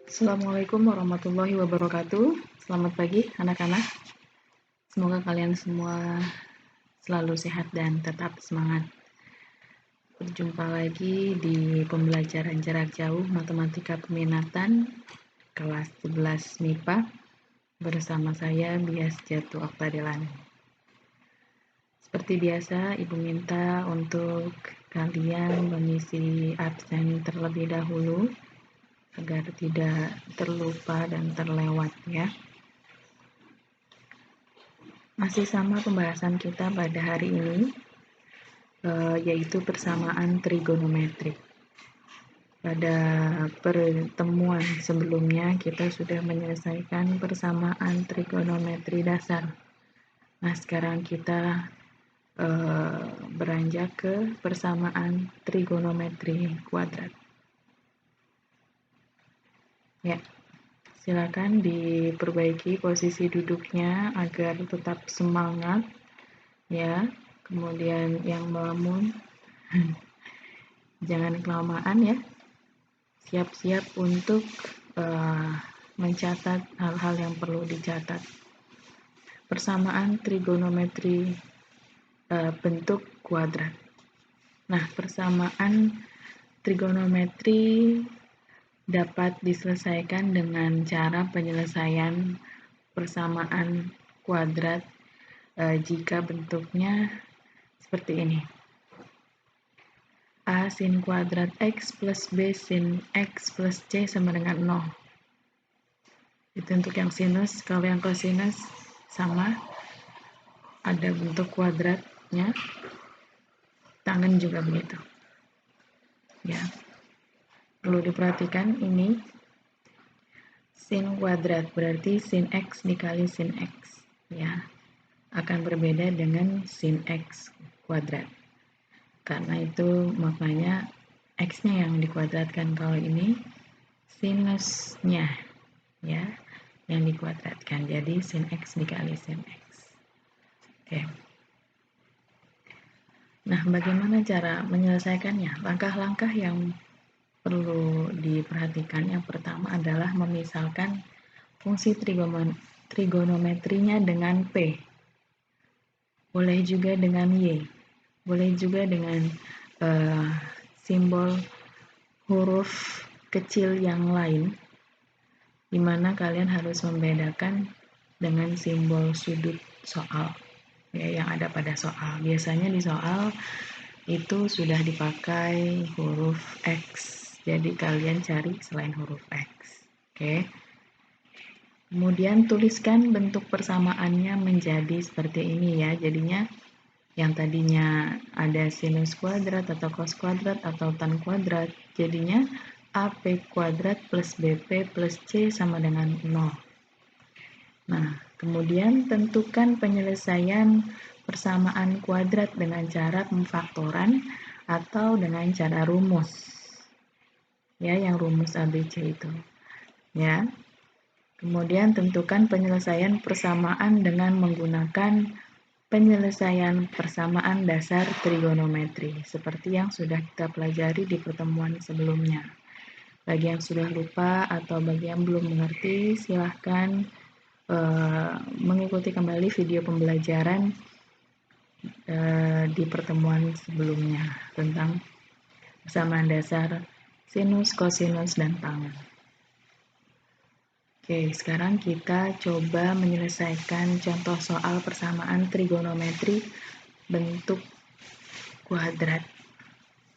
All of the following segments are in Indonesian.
Assalamualaikum warahmatullahi wabarakatuh. Selamat pagi anak-anak. Semoga kalian semua selalu sehat dan tetap semangat. Berjumpa lagi di pembelajaran jarak jauh Matematika Peminatan kelas 11 MIPA bersama saya Bias Jatu Oktadelan. Seperti biasa, Ibu minta untuk kalian mengisi absen terlebih dahulu agar tidak terlupa dan terlewat ya. Masih sama pembahasan kita pada hari ini, yaitu persamaan trigonometri. Pada pertemuan sebelumnya kita sudah menyelesaikan persamaan trigonometri dasar. Nah, sekarang kita beranjak ke persamaan trigonometri kuadrat. Ya, silakan diperbaiki posisi duduknya agar tetap semangat ya. Kemudian yang melamun jangan kelamaan ya. Siap-siap untuk mencatat hal-hal yang perlu dicatat. Persamaan trigonometri bentuk kuadrat. Nah, persamaan trigonometri dapat diselesaikan dengan cara penyelesaian persamaan kuadrat jika bentuknya seperti ini. A sin kuadrat X plus B sin X plus C sama dengan 0. Itu untuk yang sinus. Kalau yang kosinus sama, ada bentuk kuadratnya. Tangen juga begitu. Ya. Perlu diperhatikan ini sin kuadrat berarti sin X dikali sin X ya. Akan berbeda dengan sin X kuadrat. Karena itu maknanya X-nya yang dikuadratkan. Kalau ini sinusnya ya yang dikuadratkan. Jadi sin X dikali sin X. Oke. Nah, bagaimana cara menyelesaikannya? Langkah-langkah yang perlu diperhatikan yang pertama adalah memisalkan fungsi trigonometrinya dengan P. Boleh juga dengan Y. Boleh juga dengan simbol huruf kecil yang lain, di mana kalian harus membedakan dengan simbol sudut soal ya, yang ada pada soal. Biasanya di soal itu sudah dipakai huruf X, jadi kalian cari selain huruf X. Oke. Kemudian tuliskan bentuk persamaannya menjadi seperti ini ya. Jadinya yang tadinya ada sinus kuadrat atau cos kuadrat atau tan kuadrat, jadinya AP kuadrat plus BP plus C sama dengan 0. Nah, kemudian tentukan penyelesaian persamaan kuadrat dengan cara pemfaktoran atau dengan cara rumus. Ya, yang rumus ABC itu. Ya. Kemudian tentukan penyelesaian persamaan dengan menggunakan penyelesaian persamaan dasar trigonometri, seperti yang sudah kita pelajari di pertemuan sebelumnya. Bagi yang sudah lupa atau bagi yang belum mengerti, silahkan mengikuti kembali video pembelajaran di pertemuan sebelumnya tentang persamaan dasar sinus, kosinus, dan tangen. Oke, sekarang kita coba menyelesaikan contoh soal persamaan trigonometri bentuk kuadrat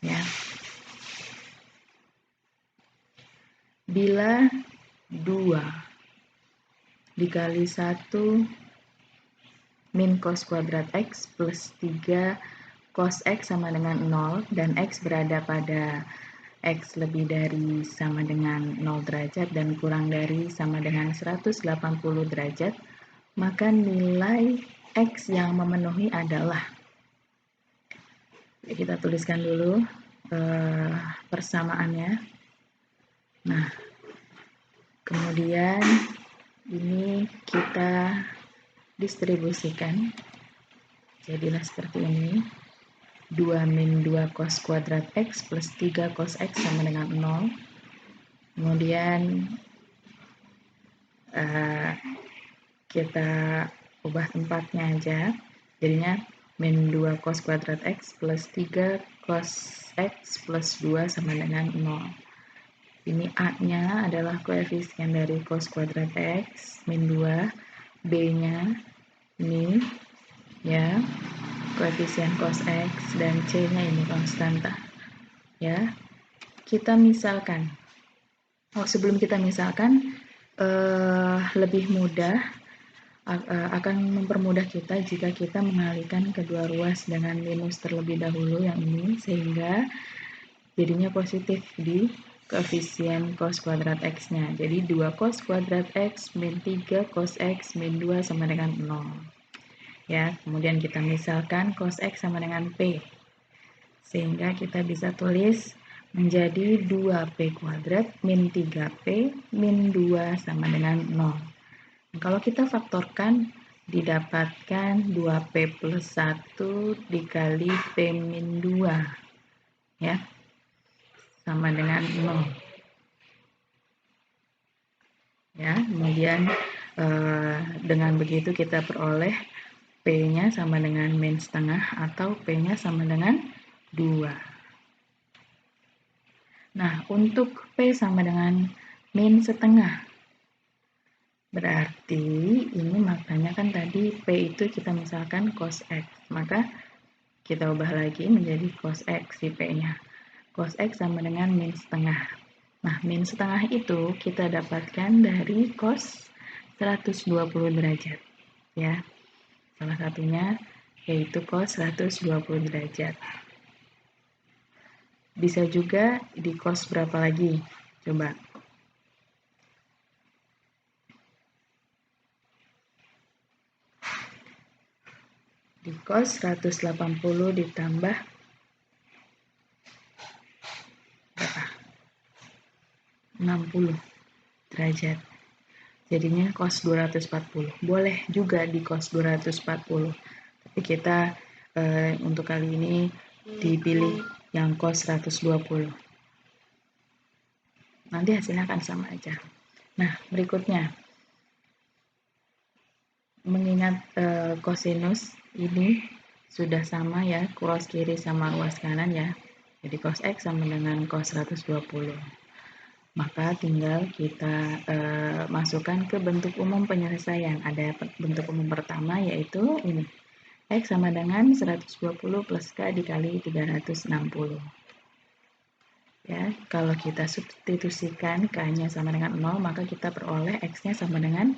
ya. Bila 2 dikali 1 min cos kuadrat X plus 3 cos X sama dengan 0 dan X berada pada X lebih dari sama dengan 0 derajat dan kurang dari sama dengan 180 derajat, maka nilai X yang memenuhi adalah, kita tuliskan dulu persamaannya. Nah, kemudian ini kita distribusikan, jadilah seperti ini. 2 min 2 cos kuadrat X plus 3 cos X sama dengan 0. Kemudian kita ubah tempatnya aja, jadinya min 2 cos kuadrat X plus 3 cos X plus 2 sama dengan 0. Ini A-nya adalah koefisien dari cos kuadrat X, min 2, B-nya ini ya, koefisien cos X, dan C-nya ini konstanta. Ya, kita misalkan, sebelum kita misalkan, lebih mudah, akan mempermudah kita jika kita mengalihkan kedua ruas dengan minus terlebih dahulu yang ini, sehingga jadinya positif di koefisien cos kuadrat X-nya. Jadi 2 cos kuadrat X min 3 cos X min 2 sama dengan 0. Ya, kemudian kita misalkan cos X sama dengan P. Sehingga kita bisa tulis menjadi 2P kuadrat min 3P min 2 sama dengan 0. Kalau kita faktorkan, didapatkan 2P plus 1 dikali P min 2, ya, sama dengan 0. Ya, kemudian dengan begitu kita peroleh P-nya sama dengan min setengah atau P-nya sama dengan 2. Nah, untuk P sama dengan min setengah, berarti ini maknanya kan tadi P itu kita misalkan cos X, maka kita ubah lagi menjadi cos X si P-nya. Cos X sama dengan min setengah. Nah, min setengah itu kita dapatkan dari cos 120 derajat. Ya, salah satunya yaitu cos 120 derajat. Bisa juga di cos berapa lagi? Coba. Di cos 180 ditambah berapa? 60 derajat. Jadinya cos 240. Boleh juga di cos 240. Tapi kita untuk kali ini dipilih yang cos 120. Nanti hasilnya akan sama aja. Nah, berikutnya. Mengingat kosinus ini sudah sama ya, ruas kiri sama ruas kanan ya. Jadi cos X sama dengan cos 120. Maka tinggal kita masukkan ke bentuk umum penyelesaian. Ada bentuk umum pertama yaitu ini. X sama dengan 120 plus K dikali 360. Ya, kalau kita substitusikan K-nya sama dengan 0, maka kita peroleh X-nya sama dengan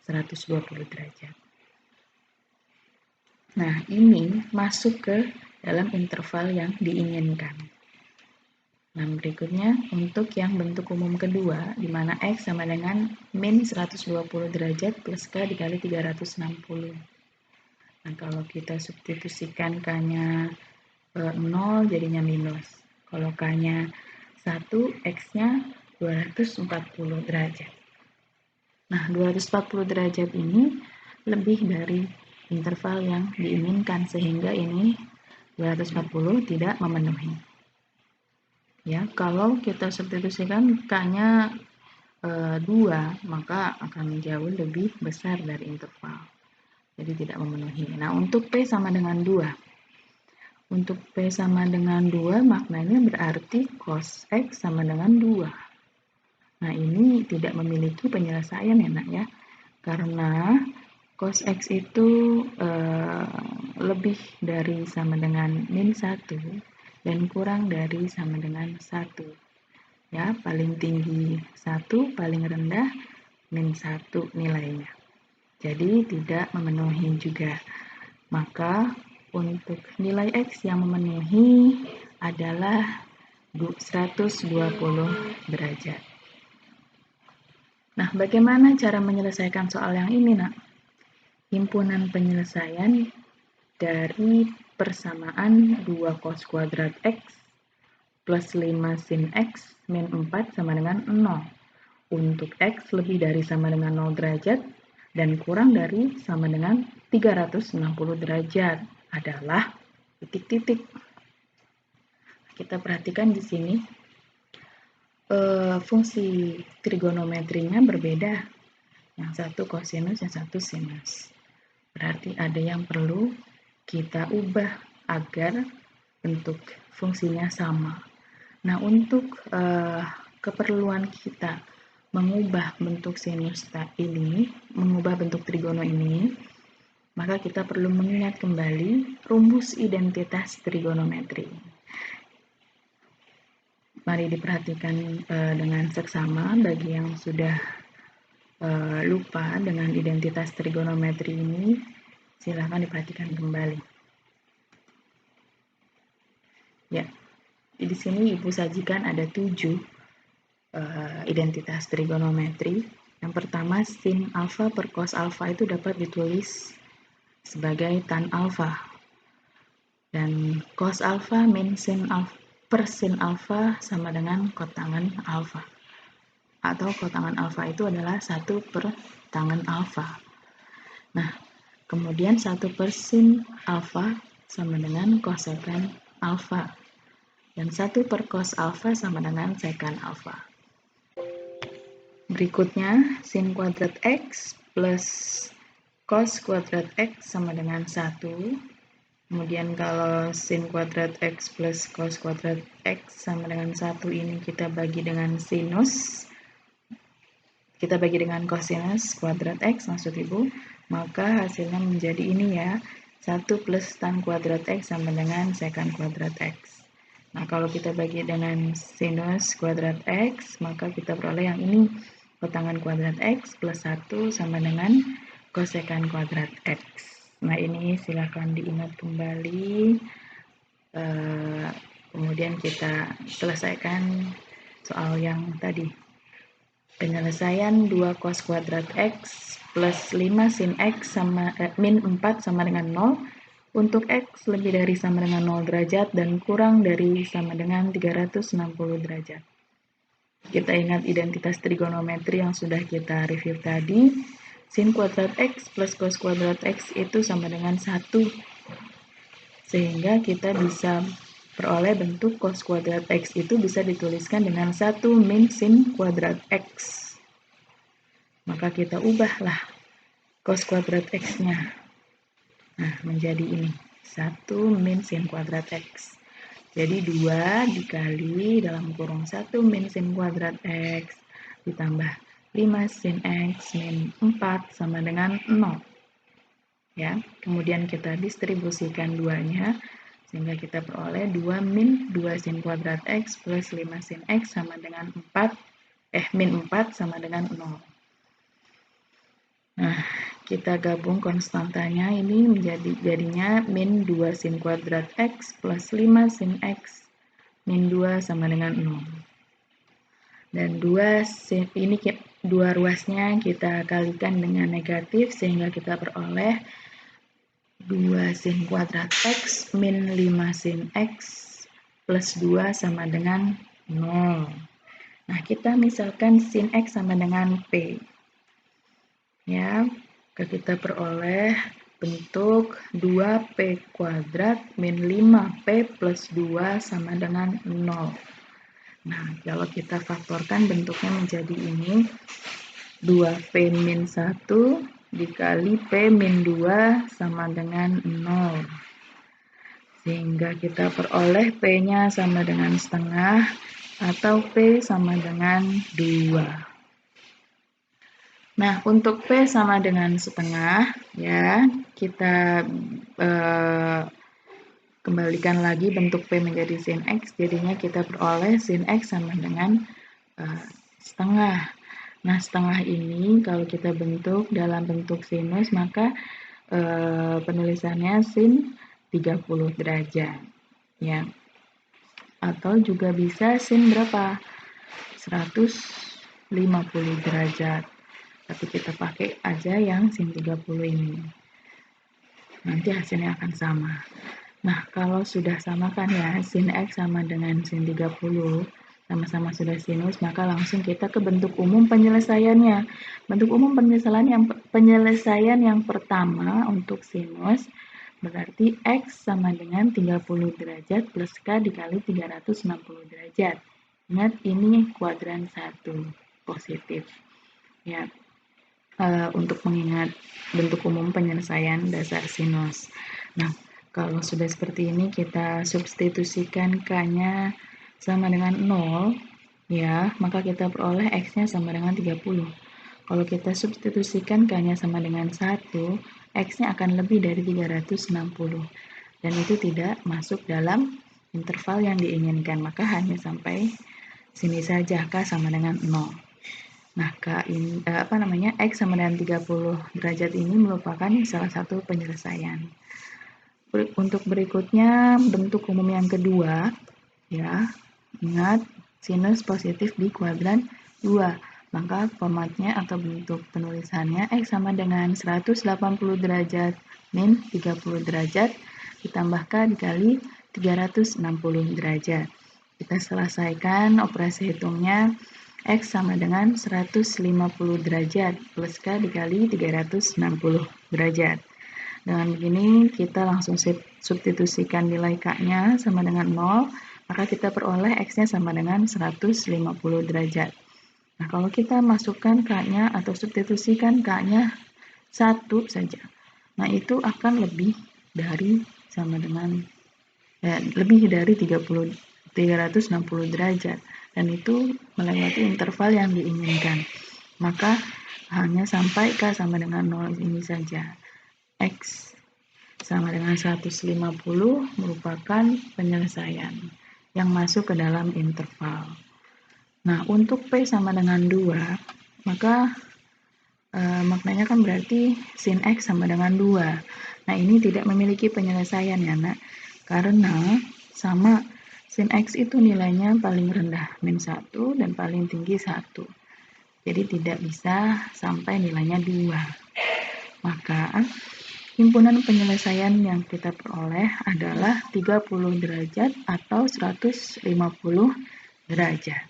120 derajat. Nah, ini masuk ke dalam interval yang diinginkan. Nah, berikutnya untuk yang bentuk umum kedua, di mana X sama dengan min 120 derajat plus K dikali 360. Nah, kalau kita substitusikan K-nya 0, jadinya minus. Kalau K-nya 1, X-nya 240 derajat. Nah, 240 derajat ini lebih dari interval yang diinginkan, sehingga ini 240 tidak memenuhi. Ya, kalau kita substitusikan K-nya 2, maka akan jauh lebih besar dari interval. Jadi tidak memenuhi. Nah, untuk P sama dengan 2. Untuk P sama dengan 2 maknanya berarti cos X sama dengan 2. Nah, ini tidak memiliki penyelesaian ya, Nak ya. Karena cos X itu lebih dari sama dengan min 1 dan kurang dari sama dengan 1. Ya, paling tinggi 1, paling rendah min 1 nilainya. Jadi tidak memenuhi juga. Maka untuk nilai X yang memenuhi adalah 120 derajat. Nah, bagaimana cara menyelesaikan soal yang ini, Nak? Himpunan penyelesaian dari persamaan 2 cos kuadrat X plus 5 sin X min 4 sama dengan 0. Untuk X lebih dari sama dengan 0 derajat dan kurang dari sama dengan 360 derajat adalah titik-titik. Kita perhatikan di sini fungsi trigonometrinya berbeda. Yang satu kosinus, yang satu sinus. Berarti ada yang perlu kita ubah agar bentuk fungsinya sama. Nah, untuk keperluan kita mengubah bentuk sinus ini, mengubah bentuk trigono ini, maka kita perlu mengingat kembali rumus identitas trigonometri. Mari diperhatikan dengan seksama bagi yang sudah lupa dengan identitas trigonometri ini, silakan diperhatikan kembali. Ya, di sini Ibu sajikan ada 7 identitas trigonometri. Yang pertama, sin alfa per cos alfa itu dapat ditulis sebagai tan alfa. Dan cos alfa min sin alfa per sin alfa sama dengan kotangan alfa. Atau kotangan alfa itu adalah 1 per tangen alfa. Nah, kemudian 1 per sin alfa sama dengan kosekan alfa. Dan 1 per cos alfa sama dengan sekan alfa. Berikutnya, sin kuadrat X plus cos kuadrat X sama dengan 1. Kemudian kalau sin kuadrat X plus cos kuadrat X sama dengan 1 ini kita bagi dengan sinus. Kita bagi dengan kosinus kuadrat X maksud Ibu, maka hasilnya menjadi ini ya, 1 plus tan kuadrat X sama dengan sekan kuadrat X. Nah, kalau kita bagi dengan sinus kuadrat X, maka kita peroleh yang ini, kotangan kuadrat X plus 1 sama dengan kosekan kuadrat X. Nah, ini silakan diingat kembali. Kemudian kita selesaikan soal yang tadi. Penyelesaian 2 cos kuadrat X plus 5 sin X sama min 4 sama dengan 0 untuk X lebih dari sama dengan 0 derajat dan kurang dari sama dengan 360 derajat. Kita ingat identitas trigonometri yang sudah kita review tadi. Sin kuadrat X plus cos kuadrat X itu sama dengan 1. Sehingga kita bisa peroleh bentuk cos kuadrat X itu bisa dituliskan dengan 1 min sin kuadrat X. Maka kita ubahlah cos kuadrat X-nya. Nah, menjadi ini. 1 min sin kuadrat X. Jadi 2 dikali dalam kurung 1 min sin kuadrat X ditambah 5 sin X min 4 sama dengan 0. Ya, kemudian kita distribusikan 2-nya sehingga kita peroleh 2 min 2 sin kuadrat X plus 5 sin X sama dengan min 4 sama dengan 0. Nah, kita gabung konstantanya ini jadinya min 2 sin kuadrat X plus 5 sin X min 2 sama dengan 0. Dan 2 ruasnya kita kalikan dengan negatif sehingga kita peroleh 2 sin kuadrat X min 5 sin X plus 2 sama dengan 0. Nah, kita misalkan sin X sama dengan P. Ya, kita peroleh bentuk 2P kuadrat min 5P plus 2 sama dengan 0. Nah, kalau kita faktorkan bentuknya menjadi ini, 2P min 1 dikali P min 2 sama dengan 0. Sehingga kita peroleh P-nya sama dengan setengah atau P sama dengan 2. Nah, untuk P sama dengan setengah, ya, kita kembalikan lagi bentuk P menjadi sin X, jadinya kita peroleh sin X sama dengan setengah. Nah, setengah ini kalau kita bentuk dalam bentuk sinus, maka penulisannya sin 30 derajat. Ya. Atau juga bisa sin berapa? 150 derajat. Tapi kita pakai aja yang sin 30 ini. Nanti hasilnya akan sama. Nah, kalau sudah sama kan ya, sin X sama dengan sin 30, sama-sama sudah sinus, maka langsung kita ke bentuk umum penyelesaiannya. Bentuk umum penyelesaian yang pertama untuk sinus, berarti X sama dengan 30 derajat plus K dikali 360 derajat. Ingat, ini kuadran 1, positif. Ya. untuk mengingat bentuk umum penyelesaian dasar sinus. Nah, kalau sudah seperti ini kita substitusikan K-nya sama dengan 0, ya, maka kita peroleh X-nya sama dengan 30. Kalau kita substitusikan K-nya sama dengan 1, X-nya akan lebih dari 360. Dan itu tidak masuk dalam interval yang diinginkan, maka hanya sampai sini saja, K sama dengan 0. Nah, X sama dengan 30 derajat ini merupakan salah satu penyelesaian. Untuk berikutnya, bentuk umum yang kedua, ya, ingat sinus positif di kuadran 2. Maka formatnya atau bentuk penulisannya X sama dengan 180 derajat min 30 derajat ditambahkan dikali 360 derajat. Kita selesaikan operasi hitungnya. X sama dengan 150 derajat plus K dikali 360 derajat. Dengan begini kita langsung substitusikan nilai K-nya sama dengan 0, maka kita peroleh X-nya sama dengan 150 derajat. Nah, kalau kita masukkan K-nya atau substitusikan K-nya 1 saja, nah itu akan lebih dari 360 derajat, dan itu melewati interval yang diinginkan. Maka hanya sampai K sama dengan 0 ini saja. X sama dengan 150 merupakan penyelesaian yang masuk ke dalam interval. Nah, untuk P sama dengan 2, maka maknanya kan berarti sin X sama dengan 2. Nah, ini tidak memiliki penyelesaian ya, Nak. Karena sama sin X itu nilainya paling rendah, min 1, dan paling tinggi 1. Jadi tidak bisa sampai nilainya 2. Maka himpunan penyelesaian yang kita peroleh adalah 30 derajat atau 150 derajat.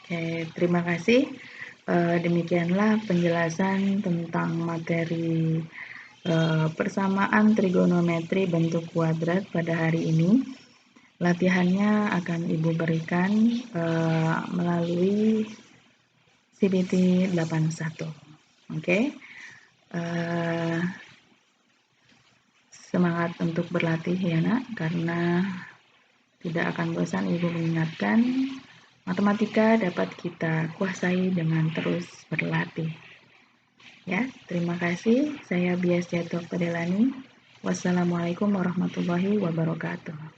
Oke, terima kasih. Demikianlah penjelasan tentang materi persamaan trigonometri bentuk kuadrat pada hari ini. Latihannya akan Ibu berikan melalui CBT 81. Oke. Semangat untuk berlatih ya, Nak, karena tidak akan bosan Ibu mengingatkan, matematika dapat kita kuasai dengan terus berlatih. Ya, terima kasih. Saya Bias Jatuh Padelani. Wassalamualaikum warahmatullahi wabarakatuh.